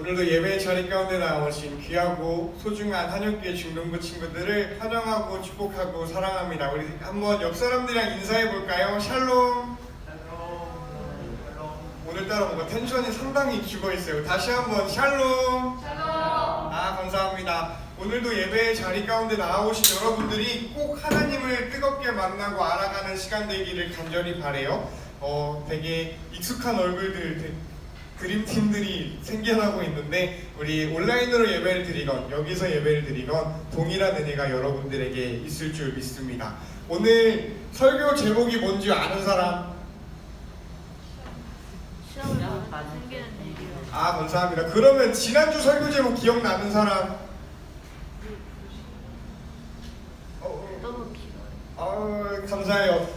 오늘도 예배의 자리 가운데 나오신 귀하고 소중한 한영교회 중동부 친구들을 환영하고 축복하고 사랑합니다. 우리 한번 옆 사람들이랑 인사해 볼까요? 샬롬. 오늘따라 뭔가 텐션이 상당히 죽어 있어요. 다시 한번 샬롬. 감사합니다. 오늘도 예배의 자리 가운데 나오신 여러분들이 꼭 하나님을 뜨겁게 만나고 알아가는 시간 되기를 간절히 바래요. 되게 익숙한 얼굴들, 드림팀들이 생겨나고 있는데 우리 온라인으로 예배를 드리건 여기서 예배를 드리건 동일한 은혜가 여러분들에게 있을 줄 믿습니다. 오늘 설교 제목이 뭔지 아는 사람? 시험을 보면 생기는 일이요. 감사합니다. 그러면 지난주 설교 제목 기억나는 사람? 너무 길어요. 감사해요.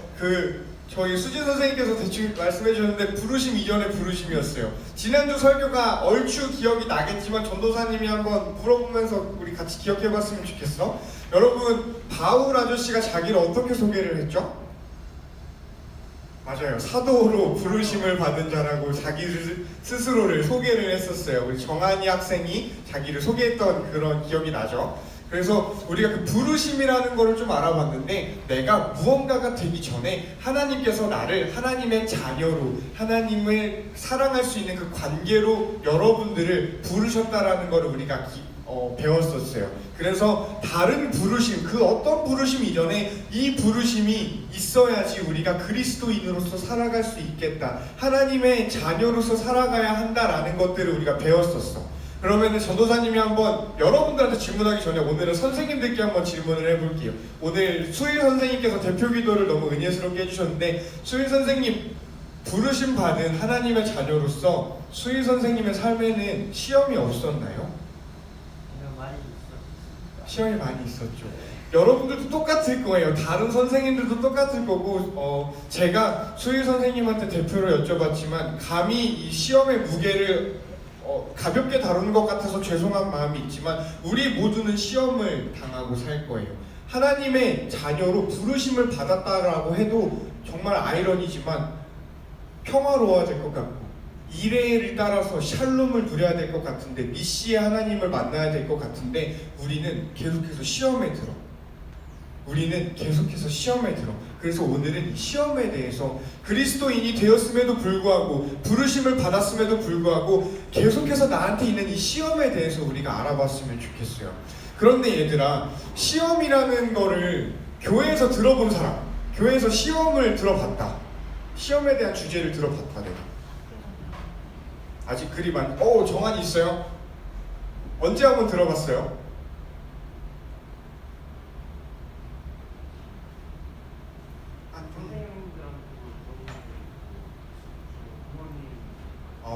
저희 수진 선생님께서 대충 말씀해 주셨는데 부르심 이전에 부르심이었어요. 지난주 설교가 얼추 기억이 나겠지만 전도사님이 한번 물어보면서 우리 같이 기억해 봤으면 좋겠어. 여러분, 바울 아저씨가 자기를 어떻게 소개를 했죠? 맞아요. 사도로 부르심을 받은 자라고 자기 스스로를 소개를 했었어요. 우리 정한이 학생이 자기를 소개했던 그런 기억이 나죠. 그래서 우리가 그 부르심이라는 거를 좀 알아봤는데, 내가 무언가가 되기 전에 하나님께서 나를 하나님의 자녀로, 하나님을 사랑할 수 있는 그 관계로 여러분들을 부르셨다라는 거를 우리가 배웠었어요. 그래서 다른 부르심, 그 어떤 부르심 이전에 이 부르심이 있어야지 우리가 그리스도인으로서 살아갈 수 있겠다, 하나님의 자녀로서 살아가야 한다라는 것들을 우리가 배웠었어. 그러면은 전도사님이 한번 여러분들한테 질문하기 전에 오늘은 선생님들께 한번 질문을 해볼게요. 오늘 수일 선생님께서 대표 기도를 너무 은혜스럽게 해주셨는데, 수일 선생님, 부르심 받은 하나님의 자녀로서 수일 선생님의 삶에는 시험이 없었나요? 많이 있었습니다. 시험이 많이 있었죠. 여러분들도 똑같을 거예요. 다른 선생님들도 똑같을 거고, 제가 수일 선생님한테 대표로 여쭤봤지만 감히 이 시험의 무게를 가볍게 다루는 것 같아서 죄송한 마음이 있지만 우리 모두는 시험을 당하고 살 거예요. 하나님의 자녀로 부르심을 받았다라고 해도 정말 아이러니지만 평화로워야 될 것 같고, 이레를 따라서 샬롬을 누려야 될 것 같은데, 미시의 하나님을 만나야 될 것 같은데, 우리는 계속해서 시험에 들어. 그래서 오늘은 이 시험에 대해서 그리스도인이 되었음에도 불구하고, 부르심을 받았음에도 불구하고 계속해서 나한테 있는 이 시험에 대해서 우리가 알아봤으면 좋겠어요. 그런데 얘들아, 시험이라는 거를 교회에서 들어본 사람, 교회에서 시험을 들어봤다, 시험에 대한 주제를 들어봤다. 내가 아직 그리 많이 정한이 있어요? 언제 한번 들어봤어요?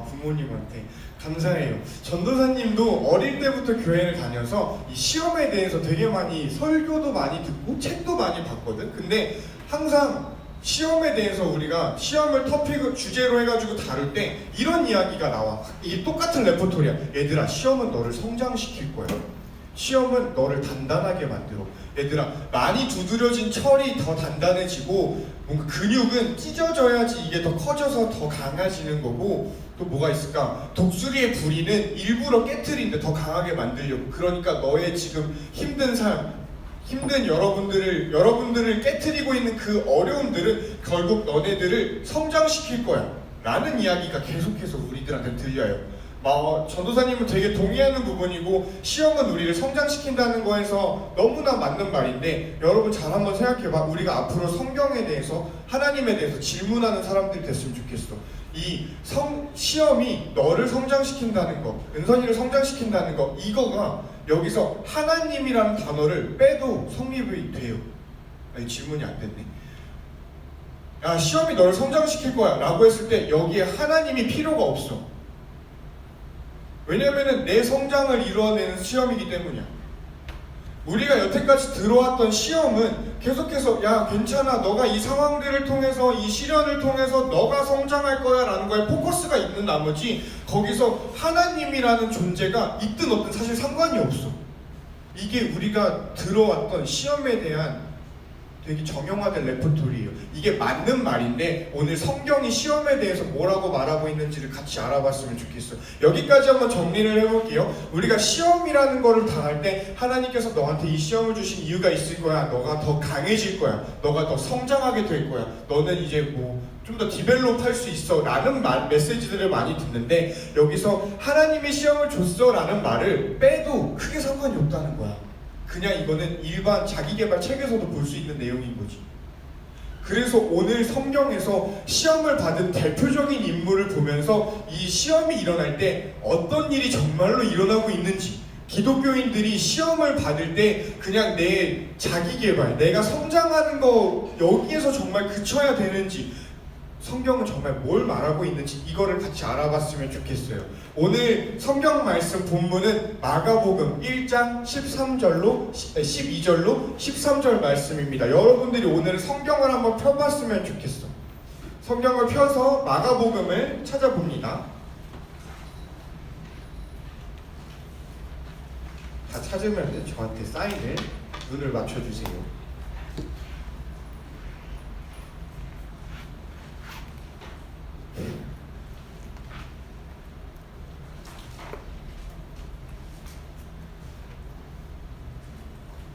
부모님한테 감사해요. 전도사님도 어릴 때부터 교회를 다녀서 이 시험에 대해서 되게 많이 설교도 많이 듣고 책도 많이 봤거든. 근데 항상 시험에 대해서 우리가 시험을 토픽을 주제로 해가지고 다룰 때 이런 이야기가 나와. 이 똑같은 레퍼토리야. 얘들아, 시험은 너를 성장시킬 거야. 시험은 너를 단단하게 만들어. 얘들아, 많이 두드려진 철이 더 단단해지고, 뭔가 근육은 찢어져야지 이게 더 커져서 더 강해지는 거고, 또 뭐가 있을까? 독수리의 부리는 일부러 깨트리는데 더 강하게 만들려고. 그러니까 너의 지금 힘든 삶, 힘든 여러분들을 깨트리고 있는 그 어려움들은 결국 너네들을 성장시킬 거야 라는 이야기가 계속해서 우리들한테 들려요. 전도사님은 되게 동의하는 부분이고, 시험은 우리를 성장시킨다는 거에서 너무나 맞는 말인데, 여러분 잘 한번 생각해봐. 우리가 앞으로 성경에 대해서, 하나님에 대해서 질문하는 사람들이 됐으면 좋겠어. 이 시험이 너를 성장시킨다는 거, 은선이를 성장시킨다는 거, 이거가 여기서 하나님이라는 단어를 빼도 성립이 돼요. 질문이 안 됐네. 야, 시험이 너를 성장시킬 거야 라고 했을 때 여기에 하나님이 필요가 없어. 왜냐면은 내 성장을 이루어내는 시험이기 때문이야. 우리가 여태까지 들어왔던 시험은 계속해서 야, 괜찮아, 너가 이 상황들을 통해서, 이 시련을 통해서 너가 성장할 거야 라는 거에 포커스가 있는 나머지 거기서 하나님이라는 존재가 있든 없든 사실 상관이 없어. 이게 우리가 들어왔던 시험에 대한 되게 정형화된 레퍼토리예요. 이게 맞는 말인데 오늘 성경이 시험에 대해서 뭐라고 말하고 있는지를 같이 알아봤으면 좋겠어요. 여기까지 한번 정리를 해볼게요. 우리가 시험이라는 거를 당할 때 하나님께서 너한테 이 시험을 주신 이유가 있을 거야. 너가 더 강해질 거야. 너가 더 성장하게 될 거야. 너는 이제 뭐 좀 더 디벨롭 할 수 있어 라는 메시지들을 많이 듣는데 여기서 하나님이 시험을 줬어 라는 말을 빼도 크게 상관이 없다는 거야. 그냥 이거는 일반 자기계발 책에서도 볼 수 있는 내용인 거지. 그래서 오늘 성경에서 시험을 받은 대표적인 인물을 보면서 이 시험이 일어날 때 어떤 일이 정말로 일어나고 있는지, 기독교인들이 시험을 받을 때 그냥 내 자기계발, 내가 성장하는 거 여기에서 정말 그쳐야 되는지, 성경은 정말 뭘 말하고 있는지 이거를 같이 알아봤으면 좋겠어요. 오늘 성경 말씀 본문은 마가복음 1장 13절로 12절로 13절 말씀입니다. 여러분들이 오늘 성경을 한번 펴봤으면 좋겠어. 성경을 펴서 마가복음을 찾아봅니다. 다 찾으면 저한테 사인을 눈을 맞춰주세요.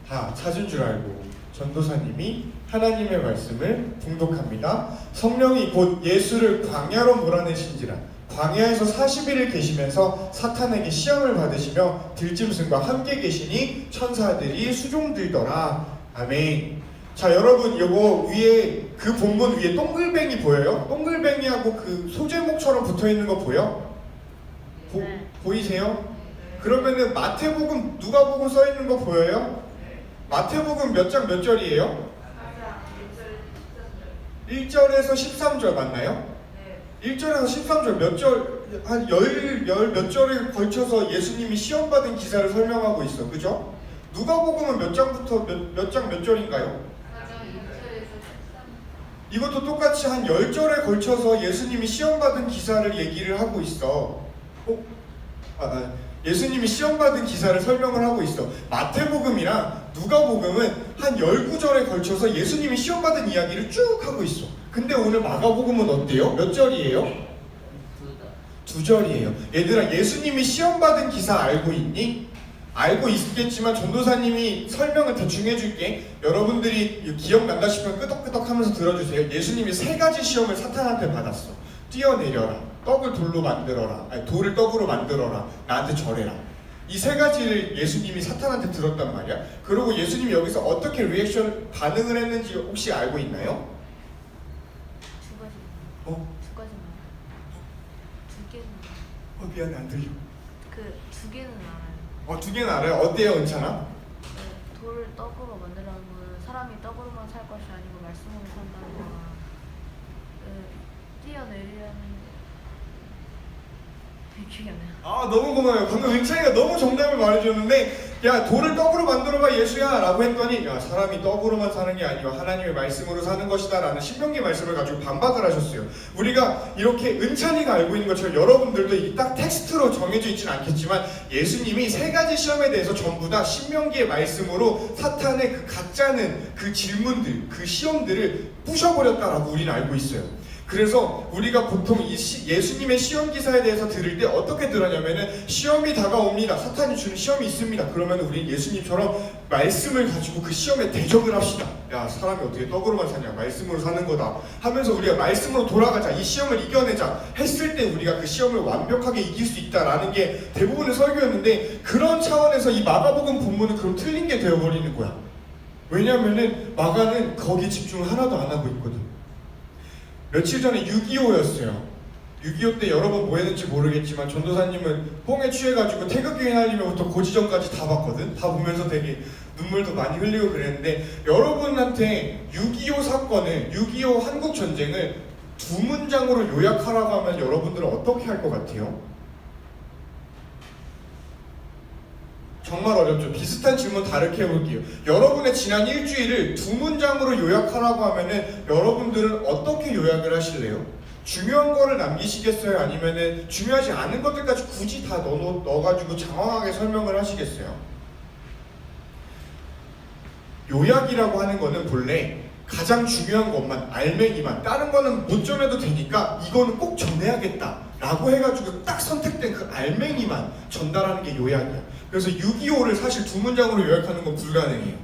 다 찾은 줄 알고 전도사님이 하나님의 말씀을 봉독합니다. 성령이 곧 예수를 광야로 몰아내신지라 광야에서 40일을 계시면서 사탄에게 시험을 받으시며 들짐승과 함께 계시니 천사들이 수종들더라. 아멘. 자, 여러분, 요거 위에 그 본문 위에 동글뱅이 보여요? 동글뱅이하고 그 소제목처럼 붙어있는 거 보여? 네. 보이세요? 그러면은 마태복음, 누가복음 써있는 거 보여요? 마태복음 몇 장 몇 절이에요? 1절에서 13절 맞나요? 1절에서 13절 몇 절, 한 몇 절에 걸쳐서 예수님이 시험받은 기사를 설명하고 있어. 그죠? 누가복음은 몇 장부터 몇 장 몇 절인가요? 이것도 똑같이 한 10절에 걸쳐서 예수님이 시험받은 기사를 얘기를 하고 있어. 예수님이 시험받은 기사를 설명을 하고 있어. 마태복음이랑 누가복음은 한 19절에 걸쳐서 예수님이 시험받은 이야기를 쭉 하고 있어. 근데 오늘 마가복음은 어때요? 몇 절이에요? 2절이에요. 얘들아, 예수님이 시험받은 기사 알고 있니? 알고 있겠지만 전도사님이 설명을 대충 해줄게. 여러분들이 기억난다 싶으면 끄덕끄덕 하면서 들어주세요. 예수님이 3가지 시험을 사탄한테 받았어. 뛰어내려라, 떡을 돌로 만들어라, 아니 돌을 떡으로 만들어라, 나한테 절해라. 이 3가지를 예수님이 사탄한테 들었단 말이야. 그리고 예수님이 여기서 어떻게 반응을 했는지 혹시 알고 있나요? 두 가지. 어? 두 가지만. 두 개는. 미안해, 안 들려. 그 두 개는 알아요. 2개는 알아요? 어때요, 은찬아? 네, 돌을 떡으로 만들라는 건 사람이 떡으로만 살 것이 아니고 말씀으로 산다는 건 뛰어내리려는 기억이 안 나요. 너무 고마워요. 방금 은찬이가 너무 정답을 말해줬는데, 야, 돌을 떡으로 만들어봐 예수야 라고 했더니, 야, 사람이 떡으로만 사는 게 아니고 하나님의 말씀으로 사는 것이다 라는 신명기 말씀을 가지고 반박을 하셨어요. 우리가 이렇게 은찬이가 알고 있는 것처럼 여러분들도 이 딱 텍스트로 정해져 있지는 않겠지만 예수님이 3가지 시험에 대해서 전부 다 신명기의 말씀으로 사탄의 그 가짜는 그 질문들, 그 시험들을 부셔버렸다라고 우리는 알고 있어요. 그래서 우리가 보통 이 예수님의 시험 기사에 대해서 들을 때 어떻게 들었냐면은 시험이 다가옵니다. 사탄이 주는 시험이 있습니다. 그러면 우리는 예수님처럼 말씀을 가지고 그 시험에 대적을 합시다. 야, 사람이 어떻게 떡으로만 사냐? 말씀으로 사는 거다. 하면서 우리가 말씀으로 돌아가자. 이 시험을 이겨내자. 했을 때 우리가 그 시험을 완벽하게 이길 수 있다라는 게 대부분의 설교였는데 그런 차원에서 이 마가복음 본문은 그럼 틀린 게 되어버리는 거야. 왜냐면은 마가는 거기에 집중을 하나도 안 하고 있거든. 며칠 전에 6.25였어요. 6.25 때 여러분 뭐 했는지 모르겠지만 전도사님은 뽕에 취해가지고 태극기 날리면부터 고지전까지 다 봤거든. 다 보면서 되게 눈물도 많이 흘리고 그랬는데 여러분한테 6.25 사건을 6.25 한국전쟁을 2문장으로 요약하라고 하면 여러분들은 어떻게 할 것 같아요? 정말 어렵죠. 비슷한 질문 다르게 해볼게요. 여러분의 지난 일주일을 2문장으로 요약하라고 하면은 여러분들은 어떻게 요약을 하실래요? 중요한 거를 남기시겠어요? 아니면은 중요하지 않은 것들까지 굳이 다 넣어가지고 장황하게 설명을 하시겠어요? 요약이라고 하는 거는 본래 가장 중요한 것만 알맹이만 다른 거는 못 전해도 되니까 이거는 꼭 전해야겠다 라고 해가지고 딱 선택된 그 알맹이만 전달하는 게 요약이야. 그래서 625를 사실 두 문장으로 요약하는 건 불가능해요.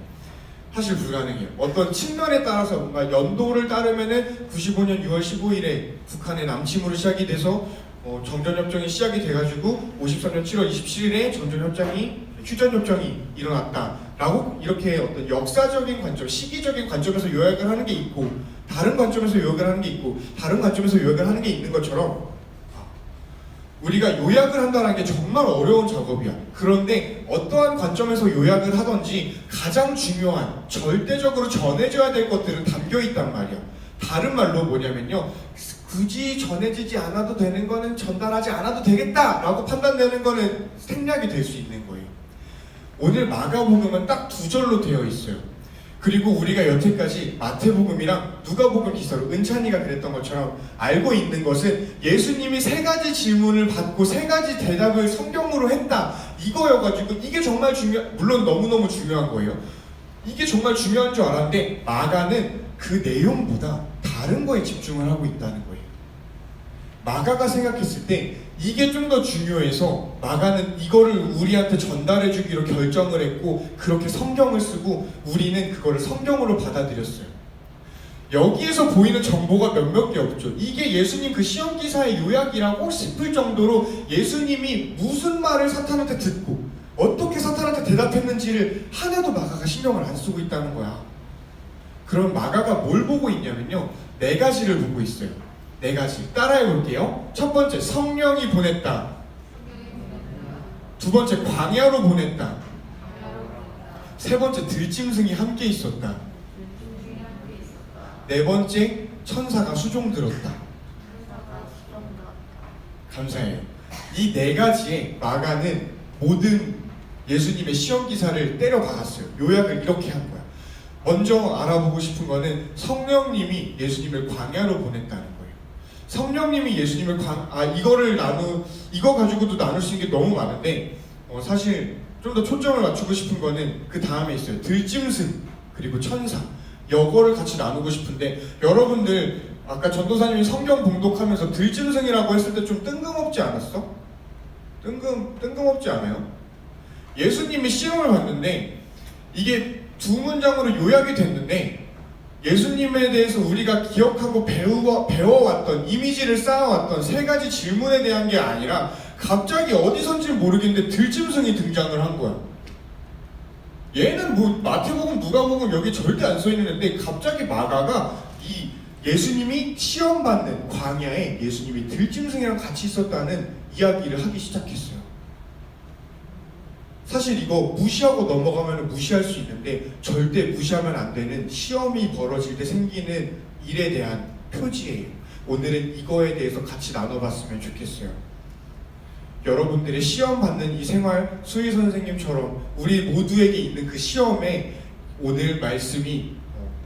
사실 불가능해요. 어떤 측면에 따라서 뭔가 연도를 따르면은 95년 6월 15일에 북한의 남침으로 시작이 돼서 정전협정이 시작이 돼가지고 53년 7월 27일에 휴전협정이 일어났다라고 이렇게 어떤 역사적인 관점, 시기적인 관점에서 요약을 하는 게 있고 다른 관점에서 요약을 하는 게 있고 다른 관점에서 요약을 하는 게 있는 것처럼 우리가 요약을 한다는 게 정말 어려운 작업이야. 그런데 어떠한 관점에서 요약을 하든지 가장 중요한 절대적으로 전해져야 될 것들은 담겨 있단 말이야. 다른 말로 뭐냐면요, 굳이 전해지지 않아도 되는 거는 전달하지 않아도 되겠다라고 판단되는 거는 생략이 될 수 있는 거예요. 오늘 마가복음은 딱 두 절로 되어 있어요. 그리고 우리가 여태까지 마태복음이랑 누가복음 기사로 은찬이가 그랬던 것처럼 알고 있는 것은 예수님이 세 가지 질문을 받고 세 가지 대답을 성경으로 했다 이거여가지고 이게 정말 물론 너무너무 중요한 거예요. 이게 정말 중요한 줄 알았는데 마가는 그 내용보다 다른 거에 집중을 하고 있다는 거예요. 마가가 생각했을 때 이게 좀 더 중요해서 마가는 이거를 우리한테 전달해 주기로 결정을 했고 그렇게 성경을 쓰고 우리는 그거를 성경으로 받아들였어요. 여기에서 보이는 정보가 몇몇 개 없죠. 이게 예수님 그 시험기사의 요약이라고 싶을 정도로 예수님이 무슨 말을 사탄한테 듣고 어떻게 사탄한테 대답했는지를 하나도 마가가 신경을 안 쓰고 있다는 거야. 그럼 마가가 뭘 보고 있냐면요, 네 가지를 보고 있어요. 네 가지 따라해 볼게요. 첫 번째, 성령이 보냈다. 두 번째, 광야로 보냈다. 세 번째, 들짐승이 함께 있었다. 네 번째, 천사가 수종 들었다. 감사해요. 이 네 가지에 마가는 모든 예수님의 시험 기사를 때려 박았어요. 요약을 이렇게 한 거야. 먼저 알아보고 싶은 거는 성령님이 예수님을 광야로 보냈다는 거예요. 성령님이 예수님을 이거 가지고도 나눌 수 있는 게 너무 많은데 사실 좀 더 초점을 맞추고 싶은 거는 그 다음에 있어요. 들짐승 그리고 천사. 이거를 같이 나누고 싶은데 여러분들 아까 전도사님이 성경 봉독하면서 들짐승이라고 했을 때 좀 뜬금없지 않았어? 뜬금없지 않아요? 예수님이 시험을 받는데 이게 두 문장으로 요약이 됐는데 예수님에 대해서 우리가 기억하고 배워왔던 이미지를 쌓아왔던 세 가지 질문에 대한 게 아니라 갑자기 어디선지 모르겠는데 들짐승이 등장을 한 거야. 얘는 뭐 마태복음, 누가복음 여기 절대 안 써있는데 갑자기 마가가 이 예수님이 시험받는 광야에 예수님이 들짐승이랑 같이 있었다는 이야기를 하기 시작했어요. 사실 이거 무시하고 넘어가면 무시할 수 있는데 절대 무시하면 안 되는 시험이 벌어질 때 생기는 일에 대한 표지예요. 오늘은 이거에 대해서 같이 나눠봤으면 좋겠어요. 여러분들의 시험 받는 이 생활, 수희 선생님처럼 우리 모두에게 있는 그 시험에 오늘 말씀이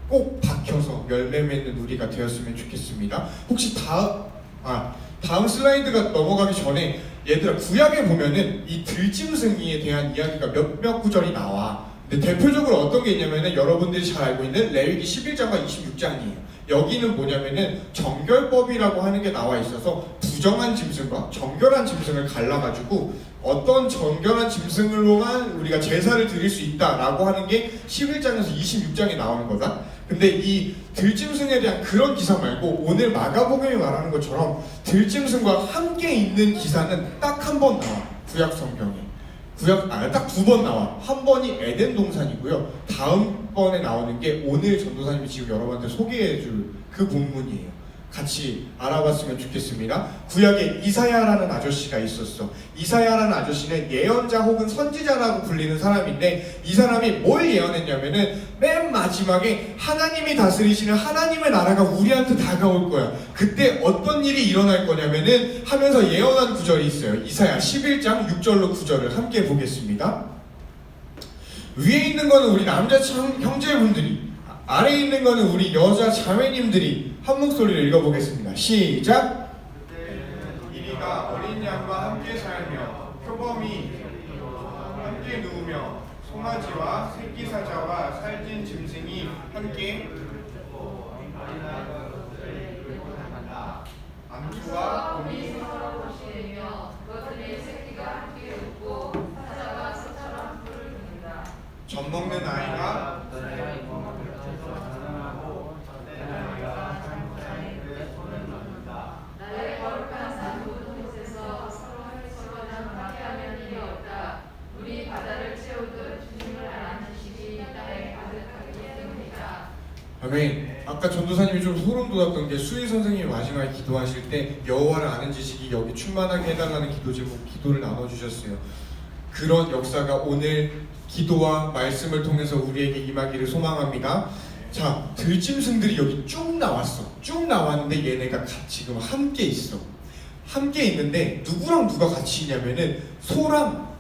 꼭 박혀서 열매 맺는 우리가 되었으면 좋겠습니다. 혹시 다음 슬라이드가 넘어가기 전에 얘들아, 구약에 보면은 이 들짐승이에 대한 이야기가 몇몇 구절이 나와. 근데 대표적으로 어떤 게 있냐면은 여러분들이 잘 알고 있는 레위기 11장과 26장이에요. 여기는 뭐냐면은 정결법이라고 하는 게 나와 있어서 부정한 짐승과 정결한 짐승을 갈라가지고 어떤 정결한 짐승으로만 우리가 제사를 드릴 수 있다라고 하는 게 11장에서 26장에 나오는 거다. 근데 이 들짐승에 대한 그런 기사 말고 오늘 마가복음이 말하는 것처럼 들짐승과 함께 있는 기사는 딱 한 번 나와. 구약 성경에 딱 두 번 나와. 한 번이 에덴 동산이고요. 다음번에 나오는 게 오늘 전도사님이 지금 여러분한테 소개해줄 그 본문이에요. 같이 알아봤으면 좋겠습니다. 구약에 이사야라는 아저씨가 있었어. 이사야라는 아저씨는 예언자 혹은 선지자라고 불리는 사람인데 이 사람이 뭘 예언했냐면은 맨 마지막에 하나님이 다스리시는 하나님의 나라가 우리한테 다가올 거야. 그때 어떤 일이 일어날 거냐면은 하면서 예언한 구절이 있어요. 이사야 11장 6절로 9절을 함께 보겠습니다. 위에 있는 거는 우리 남자 형제분들이, 아래에 있는 거는 우리 여자 자매님들이 한 목소리를 읽어보겠습니다. 시작! 이리가 어린 양과 함께 살며 표범이 함께 누우며 송아지와 새끼 사자와 살찐 짐승이 함께 아멘. 아까 전도사님이 좀 소름 돋았던 게 수희 선생님이 마지막에 기도하실 때 여호와를 아는 지식이 여기 충만하게 해달라는 기도 제목 기도를 나눠주셨어요. 그런 역사가 오늘 기도와 말씀을 통해서 우리에게 임하기를 소망합니다. 자, 들짐승들이 여기 쭉 나왔어. 쭉 나왔는데 얘네가 지금 함께 있어. 함께 있는데 누구랑 누가 같이 있냐면은 소랑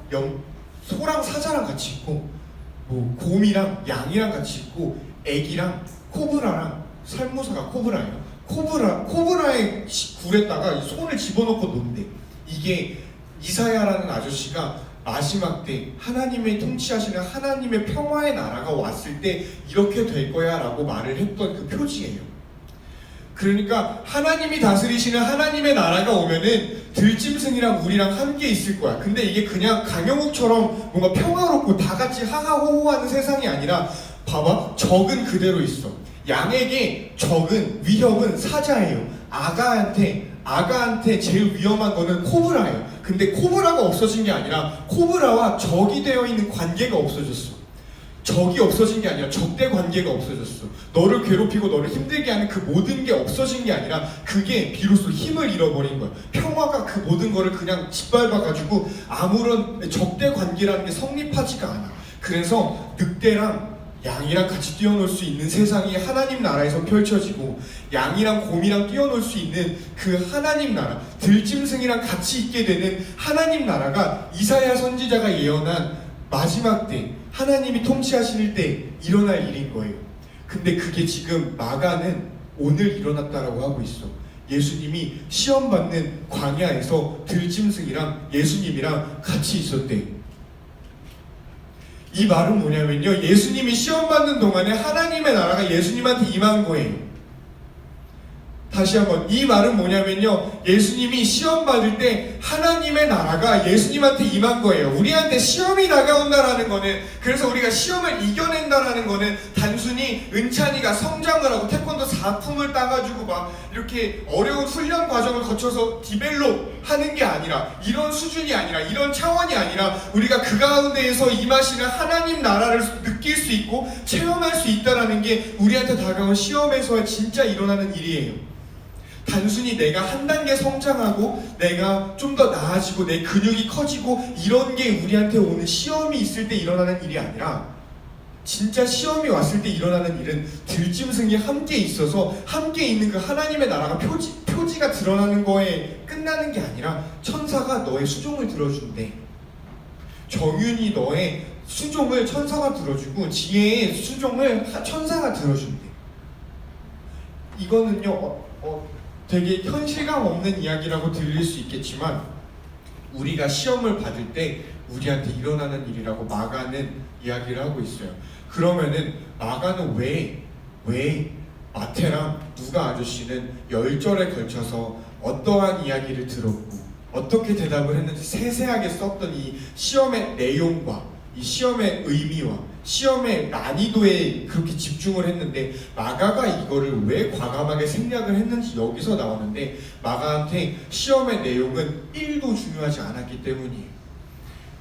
사자랑 같이 있고, 뭐 곰이랑 양이랑 같이 있고, 애기랑 코브라랑 살모사가 코브라예요. 코브라의 굴에다가 손을 집어넣고 논대. 이게 이사야라는 아저씨가 마지막 때 하나님의 통치하시는 하나님의 평화의 나라가 왔을 때 이렇게 될 거야 라고 말을 했던 그 표지예요. 그러니까 하나님이 다스리시는 하나님의 나라가 오면은 들짐승이랑 우리랑 함께 있을 거야. 근데 이게 그냥 강영욱처럼 뭔가 평화롭고 다 같이 하하호호하는 세상이 아니라 봐봐, 적은 그대로 있어. 양에게 적은 위협은 사자예요. 아가한테 제일 위험한 거는 코브라예요. 근데 코브라가 없어진 게 아니라 코브라와 적이 되어 있는 관계가 없어졌어. 적이 없어진 게 아니라 적대 관계가 없어졌어. 너를 괴롭히고 너를 힘들게 하는 그 모든 게 없어진 게 아니라 그게 비로소 힘을 잃어버린 거야. 평화가 그 모든 거를 그냥 짓밟아가지고 아무런 적대 관계라는 게 성립하지가 않아. 그래서 늑대랑 양이랑 같이 뛰어놀 수 있는 세상이 하나님 나라에서 펼쳐지고, 양이랑 곰이랑 뛰어놀 수 있는 그 하나님 나라, 들짐승이랑 같이 있게 되는 하나님 나라가 이사야 선지자가 예언한 마지막 때 하나님이 통치하실 때 일어날 일인 거예요. 근데 그게 지금 마가는 오늘 일어났다라고 하고 있어. 예수님이 시험받는 광야에서 들짐승이랑 예수님이랑 같이 있었대. 이 말은 뭐냐면요, 예수님이 시험받는 동안에 하나님의 나라가 예수님한테 임한 거예요. 다시 한번, 이 말은 뭐냐면요, 예수님이 시험받을 때 하나님의 나라가 예수님한테 임한 거예요. 우리한테 시험이 다가온다라는 거는, 그래서 우리가 시험을 이겨낸다라는 거는 단순히 은찬이가 성장을 하고 태권도 4품을 따가지고 막 이렇게 어려운 훈련 과정을 거쳐서 디벨롭 하는 게 아니라, 이런 수준이 아니라, 이런 차원이 아니라 우리가 그 가운데에서 임하시는 하나님 나라를 느낄 수 있고 체험할 수 있다라는 게 우리한테 다가온 시험에서 진짜 일어나는 일이에요. 단순히 내가 한 단계 성장하고 내가 좀 더 나아지고 내 근육이 커지고 이런 게 우리한테 오는 시험이 있을 때 일어나는 일이 아니라, 진짜 시험이 왔을 때 일어나는 일은 들짐승이 함께 있어서 함께 있는 그 하나님의 나라가 표지가 드러나는 거에 끝나는 게 아니라 천사가 너의 수종을 들어준대. 정윤이 너의 수종을 천사가 들어주고 지혜의 수종을 천사가 들어준대. 이거는요 되게 현실감 없는 이야기라고 들릴 수 있겠지만 우리가 시험을 받을 때 우리한테 일어나는 일이라고 마가는 이야기를 하고 있어요. 그러면은 마가는 왜 마태랑 누가 아저씨는 10절에 걸쳐서 어떠한 이야기를 들었고 어떻게 대답을 했는지 세세하게 썼던 이 시험의 내용과 이 시험의 의미와 시험의 난이도에 그렇게 집중을 했는데, 마가가 이거를 왜 과감하게 생략을 했는지 여기서 나오는데, 마가한테 시험의 내용은 1도 중요하지 않았기 때문이에요.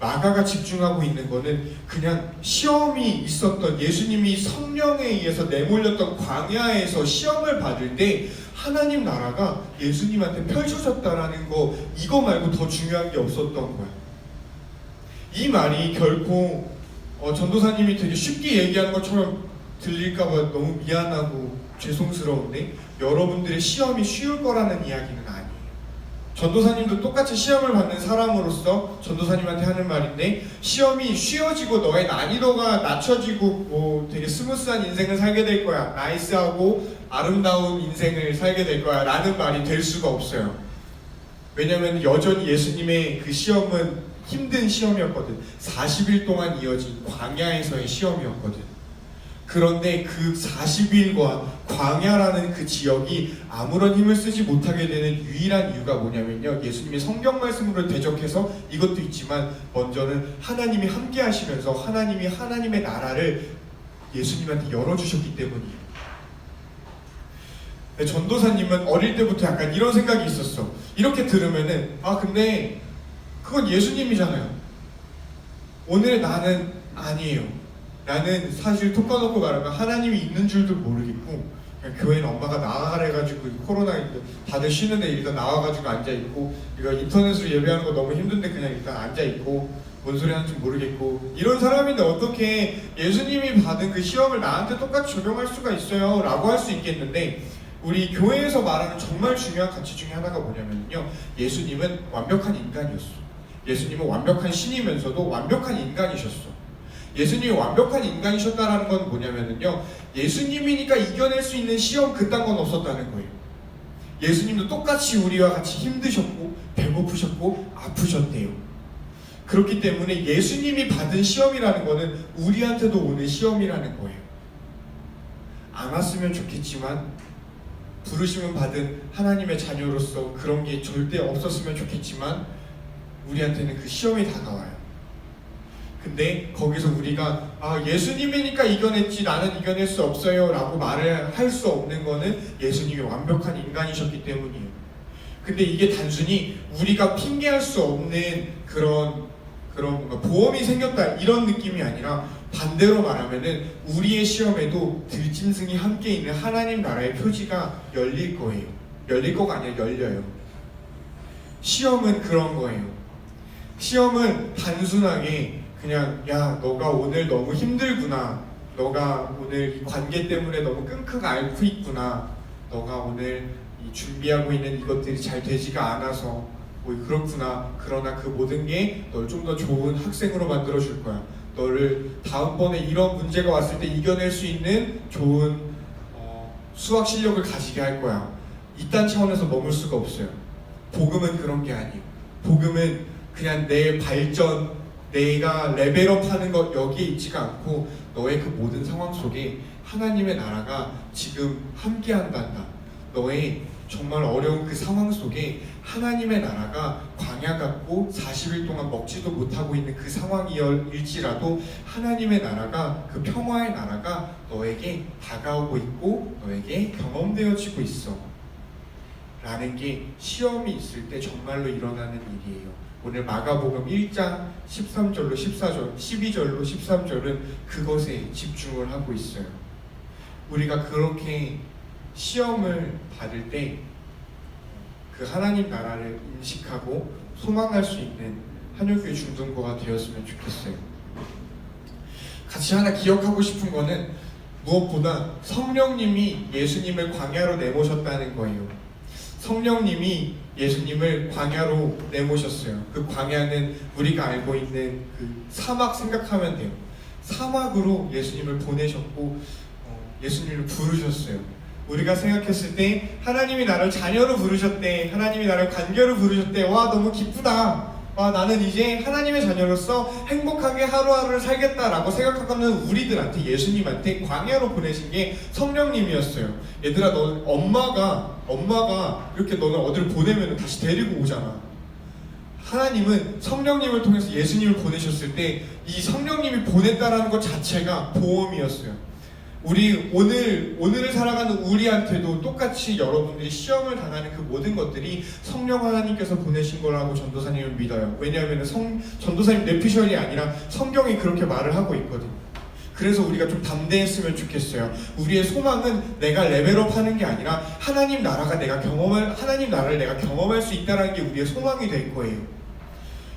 마가가 집중하고 있는 거는 그냥 시험이 있었던, 예수님이 성령에 의해서 내몰렸던 광야에서 시험을 받을 때 하나님 나라가 예수님한테 펼쳐졌다라는 거, 이거 말고 더 중요한 게 없었던 거야. 이 말이 결코 전도사님이 되게 쉽게 얘기하는 것처럼 들릴까봐 너무 미안하고 죄송스러운데, 여러분들의 시험이 쉬울 거라는 이야기는 아니에요. 전도사님도 똑같이 시험을 받는 사람으로서 전도사님한테 하는 말인데, 시험이 쉬워지고 너의 난이도가 낮춰지고 뭐 되게 스무스한 인생을 살게 될 거야, 나이스하고 아름다운 인생을 살게 될 거야 라는 말이 될 수가 없어요. 왜냐면 여전히 예수님의 그 시험은 힘든 시험이었거든. 40일 동안 이어진 광야에서의 시험이었거든. 그런데 그 40일과 광야라는 그 지역이 아무런 힘을 쓰지 못하게 되는 유일한 이유가 뭐냐면요, 예수님이 성경 말씀으로 대적해서 이것도 있지만 먼저는 하나님이 함께 하시면서 하나님이 하나님의 나라를 예수님한테 열어주셨기 때문이에요. 전도사님은 어릴 때부터 약간 이런 생각이 있었어. 이렇게 들으면은 근데 그건 예수님이잖아요. 오늘 나는 아니에요. 나는 사실 톡 까놓고 말하면 하나님이 있는 줄도 모르겠고 그냥 교회는 엄마가 나가래가지고 코로나 다들 쉬는데 일단 나와가지고 앉아있고 이거 인터넷으로 예배하는 거 너무 힘든데 그냥 일단 앉아있고 뭔 소리 하는지 모르겠고 이런 사람인데 어떻게 예수님이 받은 그 시험을 나한테 똑같이 적용할 수가 있어요? 라고 할 수 있겠는데 우리 교회에서 말하는 정말 중요한 가치 중에 하나가 뭐냐면요, 예수님은 완벽한 인간이었어. 예수님은 완벽한 신이면서도 완벽한 인간이셨어. 예수님이 완벽한 인간이셨다라는 건 뭐냐면요, 예수님이니까 이겨낼 수 있는 시험 그딴 건 없었다는 거예요. 예수님도 똑같이 우리와 같이 힘드셨고 배고프셨고 아프셨대요. 그렇기 때문에 예수님이 받은 시험이라는 거는 우리한테도 오는 시험이라는 거예요. 안 왔으면 좋겠지만 부르심을 받은 하나님의 자녀로서 그런 게 절대 없었으면 좋겠지만 우리한테는 그 시험이 다가와요. 근데 거기서 우리가 예수님이니까 이겨냈지 나는 이겨낼 수 없어요 라고 말을 할 수 없는 거는 예수님이 완벽한 인간이셨기 때문이에요. 근데 이게 단순히 우리가 핑계할 수 없는 그런 뭔가 보험이 생겼다 이런 느낌이 아니라 반대로 말하면은 우리의 시험에도 들짐승이 함께 있는 하나님 나라의 표지가 열릴 거예요. 열릴 거가 아니라 열려요. 시험은 그런 거예요. 시험은 단순하게 그냥 야 너가 오늘 너무 힘들구나, 너가 오늘 이 관계 때문에 너무 끙끙 앓고 있구나, 너가 오늘 이 준비하고 있는 이것들이 잘 되지가 않아서 뭐 그렇구나, 그러나 그 모든 게 널 좀 더 좋은 학생으로 만들어 줄 거야. 너를 다음번에 이런 문제가 왔을 때 이겨낼 수 있는 좋은 수학 실력을 가지게 할 거야. 이딴 차원에서 머물 수가 없어요. 복음은 그런 게 아니에요. 복음은 그냥 내 발전, 내가 레벨업하는 것 여기에 있지가 않고 너의 그 모든 상황 속에 하나님의 나라가 지금 함께한단다. 너의 정말 어려운 그 상황 속에 하나님의 나라가 광야 같고 40일 동안 먹지도 못하고 있는 그 상황일지라도 하나님의 나라가, 그 평화의 나라가 너에게 다가오고 있고 너에게 경험되어지고 있어 라는 게 시험이 있을 때 정말로 일어나는 일이에요. 오늘 마가복음 1장 13절로 14절, 12절로 13절은 그것에 집중을 하고 있어요. 우리가 그렇게 시험을 받을 때 그 하나님 나라를 인식하고 소망할 수 있는 한영교회 중등부가 되었으면 좋겠어요. 같이 하나 기억하고 싶은 거는 무엇보다 성령님이 예수님을 광야로 내모셨다는 거예요. 성령님이 예수님을 광야로 내모셨어요. 그 광야는 우리가 알고 있는 그 사막 생각하면 돼요. 사막으로 예수님을 보내셨고 예수님을 부르셨어요. 우리가 생각했을 때 하나님이 나를 자녀로 부르셨대, 하나님이 나를 관계로 부르셨대, 와 너무 기쁘다, 와 나는 이제 하나님의 자녀로서 행복하게 하루하루를 살겠다라고 생각하는 우리들한테 예수님한테 광야로 보내신 게 성령님이었어요. 얘들아, 너 엄마가 이렇게 너는 어디를 보내면 다시 데리고 오잖아. 하나님은 성령님을 통해서 예수님을 보내셨을 때 이 성령님이 보냈다라는 것 자체가 보험이었어요. 우리 오늘을 살아가는 우리한테도 똑같이 여러분들이 시험을 당하는 그 모든 것들이 성령 하나님께서 보내신 거라고 전도사님은 믿어요. 왜냐하면 전도사님 뇌피셜이 아니라 성경이 그렇게 말을 하고 있거든요. 그래서 우리가 좀 담대했으면 좋겠어요. 우리의 소망은 내가 레벨업하는 게 아니라 하나님 나라를 내가 경험할 수 있다는 게 우리의 소망이 될 거예요.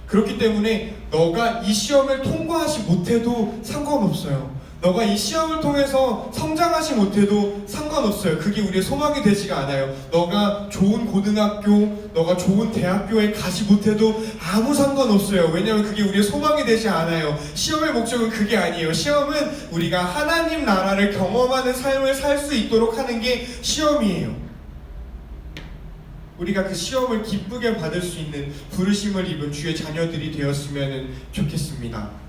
그렇기 때문에 너가 이 시험을 통과하지 못해도 상관없어요. 너가 이 시험을 통해서 성장하지 못해도 상관없어요. 그게 우리의 소망이 되지가 않아요. 너가 좋은 고등학교, 너가 좋은 대학교에 가지 못해도 아무 상관없어요. 왜냐하면 그게 우리의 소망이 되지 않아요. 시험의 목적은 그게 아니에요. 시험은 우리가 하나님 나라를 경험하는 삶을 살 수 있도록 하는 게 시험이에요. 우리가 그 시험을 기쁘게 받을 수 있는 부르심을 입은 주의 자녀들이 되었으면 좋겠습니다.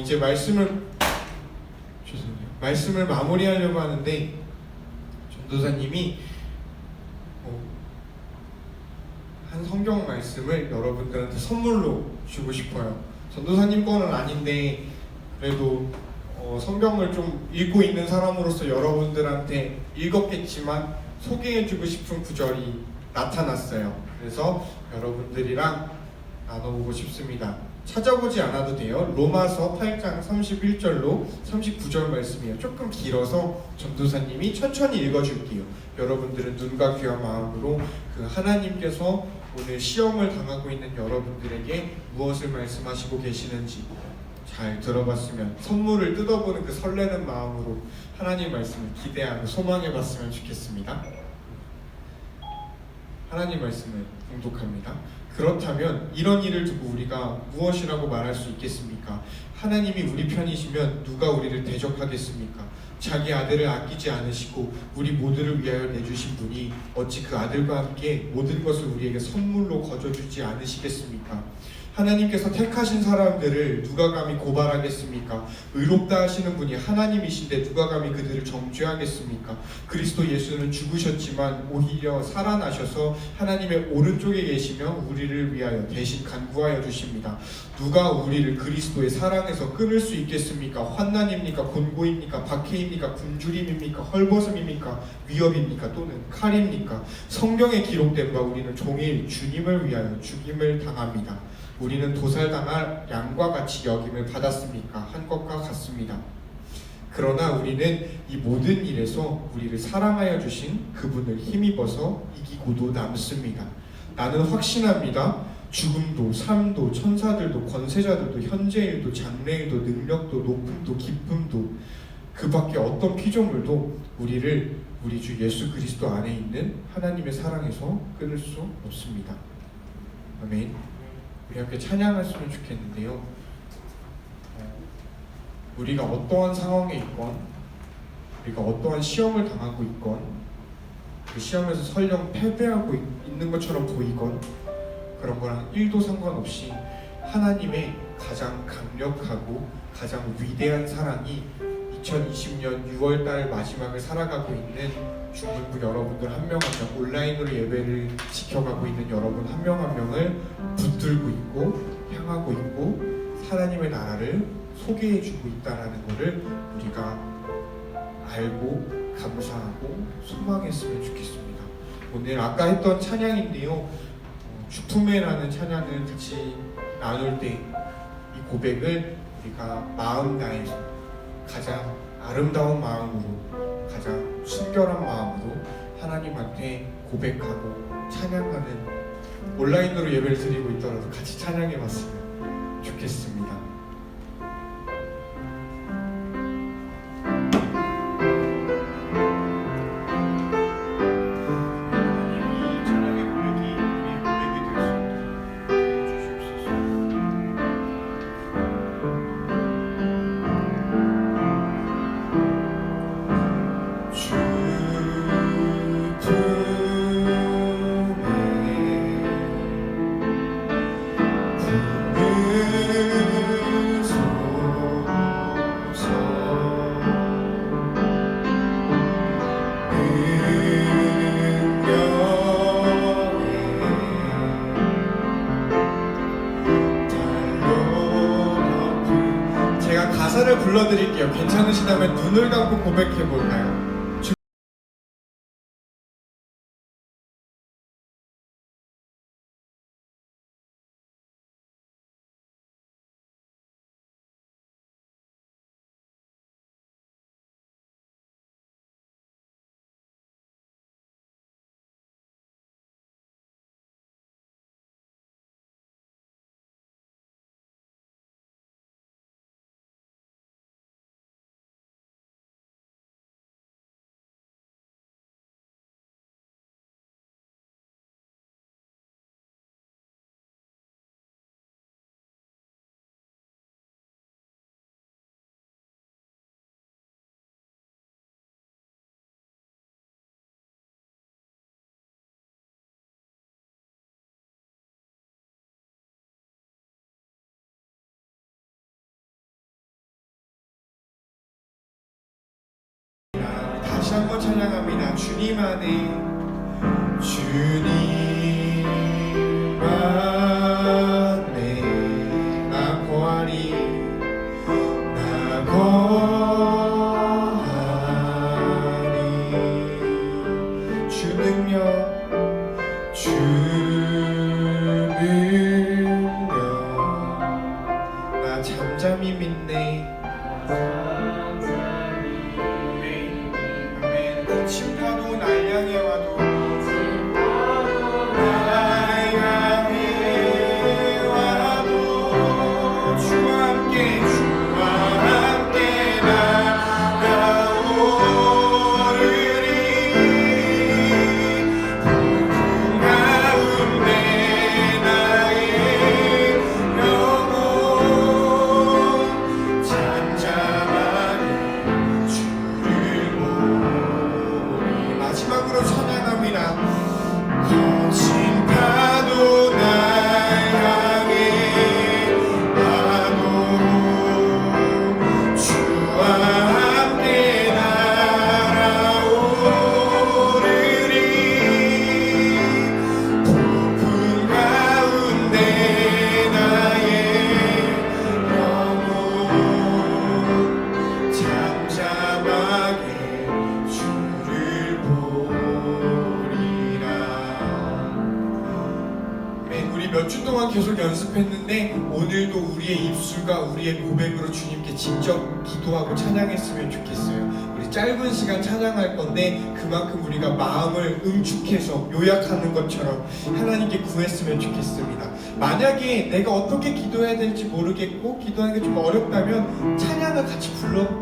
이제 말씀을 마무리하려고 하는데 전도사님이 한 성경 말씀을 여러분들한테 선물로 주고 싶어요. 전도사님 거는 아닌데 그래도 성경을 좀 읽고 있는 사람으로서 여러분들한테 읽었겠지만 소개해주고 싶은 구절이 나타났어요. 그래서 여러분들이랑 나눠보고 싶습니다. 찾아보지 않아도 돼요. 로마서 8장 31절로 39절 말씀이에요. 조금 길어서 전도사님이 천천히 읽어줄게요. 여러분들은 눈과 귀와 마음으로 그 하나님께서 오늘 시험을 당하고 있는 여러분들에게 무엇을 말씀하시고 계시는지 잘 들어봤으면, 선물을 뜯어보는 그 설레는 마음으로 하나님 말씀을 기대하고 소망해봤으면 좋겠습니다. 하나님 말씀을 봉독합니다. 그렇다면 이런 일을 두고 우리가 무엇이라고 말할 수 있겠습니까? 하나님이 우리 편이시면 누가 우리를 대적하겠습니까? 자기 아들을 아끼지 않으시고 우리 모두를 위하여 내주신 분이 어찌 그 아들과 함께 모든 것을 우리에게 선물로 거저주지 않으시겠습니까? 하나님께서 택하신 사람들을 누가 감히 고발하겠습니까? 의롭다 하시는 분이 하나님이신데 누가 감히 그들을 정죄하겠습니까? 그리스도 예수는 죽으셨지만 오히려 살아나셔서 하나님의 오른쪽에 계시며 우리를 위하여 대신 간구하여 주십니다. 누가 우리를 그리스도의 사랑에서 끊을 수 있겠습니까? 환난입니까? 곤고입니까? 박해입니까? 굶주림입니까? 헐벗음입니까? 위협입니까? 또는 칼입니까? 성경에 기록된 바 우리는 종일 주님을 위하여 죽임을 당합니다. 우리는 도살당할 양과 같이 여김을 받았습니까? 한 것과 같습니다. 그러나 우리는 이 모든 일에서 우리를 사랑하여 주신 그분을 힘입어서 이기고도 남습니다. 나는 확신합니다. 죽음도 삶도 천사들도 권세자들도 현재일도 장래일도 능력도 높음도 기쁨도 그 밖에 어떤 피조물도 우리를 우리 주 예수 그리스도 안에 있는 하나님의 사랑에서 끊을 수 없습니다. 아멘. 우리 함께 찬양했으면 좋겠는데요. 우리가 어떠한 상황에 있건, 우리가 어떠한 시험을 당하고 있건, 그 시험에서 설령 패배하고 있는 것처럼 보이건, 그런 거랑 1도 상관없이 하나님의 가장 강력하고 가장 위대한 사랑이 2020년 6월달 마지막을 살아가고 있는 중문부 여러분들 한 명 한 명, 온라인으로 예배를 지켜가고 있는 여러분 한 명 한 명을 붙들고 있고 향하고 있고 하나님의 나라를 소개해주고 있다는 것을 우리가 알고 감사하고 소망했으면 좋겠습니다. 오늘 아까 했던 찬양인데요, 주품에라는 찬양을 같이 나눌 때 이 고백을 우리가 마음 다해서 가장 아름다운 마음으로, 가장 순결한 마음으로 하나님한테 고백하고 찬양하는, 온라인으로 예배를 드리고 있더라도 같이 찬양해 봤으면 좋겠습니다. 하나님이 찬양의 고백이 우리의 고백이 될 수 있도록 해주시옵소서. 제가 가사를 불러드릴게요. 괜찮으시다면 눈을 감고 고백해 볼까요? 다시 한번 찬양합니다. 주님 안에, 주님 안에 나 거하리, 나 거하리. 주 능력, 주 능력 향해 와도 날 향해 와도 주와 함께 나아오르리 폭풍 가운데 나의 영혼 잠잠하게 주를 보리. 마지막으로 찬양합니다. 거친 파도 날 향해 와도 주와 함께 날아오르리 폭풍 가운데 나의 영혼 잠잠하게 주를 보리라. 우리 몇 주 동안 계속 연습했는데 오늘도 우리의 입술과 우리의 고백으로 주님께 직접 기도하고 찬양했으면 좋겠어요. 우리 짧은 시간 찬양할 건데 그만큼 우리가 마음을 응축해서 요약하는 것처럼 하나님께 구했으면 좋겠습니다. 만약에 내가 어떻게 기도해야 될지 모르겠고 기도하는 게 좀 어렵다면 찬양을 같이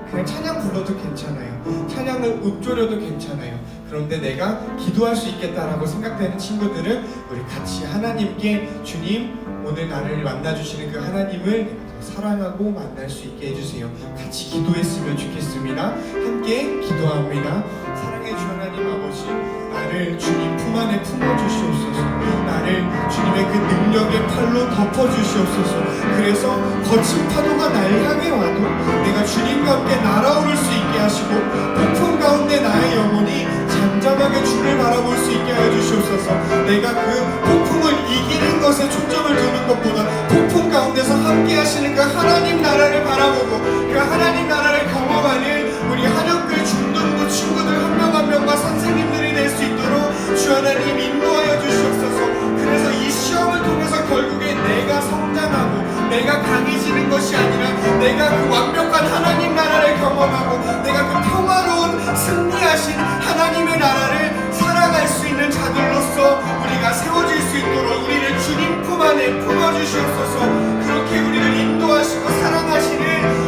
그냥 찬양 불러도 괜찮아요. 찬양을 읊조려도 괜찮아요. 그런데 내가 기도할 수 있겠다라고 생각되는 친구들은 우리 같이 하나님께 주님 오늘 나를 만나주시는 그 하나님을 내가 더 사랑하고 만날 수 있게 해주세요. 같이 기도했으면 좋겠습니다. 함께 기도합니다. 사랑해 주 하나님 아버지, 나를 주님 품 안에 품어주시옵소서. 나를 주님의 그 능력의 팔로 덮어주시옵소서. 그래서 거친 파도가 날 향해 와도 내가 주님과 함께 날아오를 수 있게 하시고 폭풍 가운데 나의 영혼이 잠잠하게 주를 바라볼 수 있게 하여 주시옵소서. 내가 그 폭풍을 이기는 것에 초점을 두는 것보다 폭풍 가운데서 함께 하시는 그 하나님 나라를 바라보고 그 하나님 나라를 경험하는 우리 한영교회 중등부 친구들 한 명 한 명과 선생님들이 될 수 있도록 주 하나님 인도하여 주시옵소서. 그래서 이 시험을 통해서 결국에 내가 성장하고 내가 강해지는 것이 아니라 내가 그 완벽한 하나님 나라를 경험하고 내가 그 평화로운 승리하신 하나님의 나라를 살아갈 수 있는 자들로서 우리가 세워질 수 있도록 우리를 주님 품 안에 품어주시옵소서. 그렇게 우리를 인도하시고 사랑하시는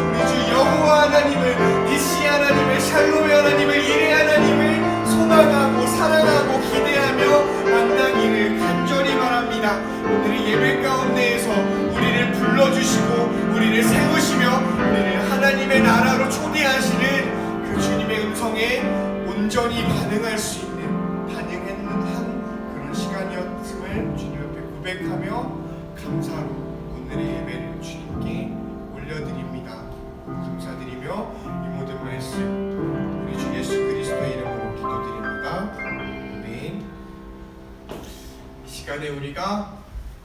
우리 주 여호와 하나님을, 니시 하나님을, 샬롬의 하나님을, 이레 하나님을 소망하고 사랑하고 기대하며 만나기를 간절히 바랍니다. 오늘의 예배 가운데에서 우리를 불러주시고 우리를 세우시며 우리를 하나님의 나라로 초대하시는 그 주님의 음성에 온전히 반응할 수 있는 반응한 그런 시간이었음을 주님 앞에 고백하며 감사로 오늘의 예배를 주님께 올려드립니다. 감사드리며 이 모든 말씀 우리 주 예수 그리스도의 이름으로 기도드립니다. 아멘. 이 시간에 우리가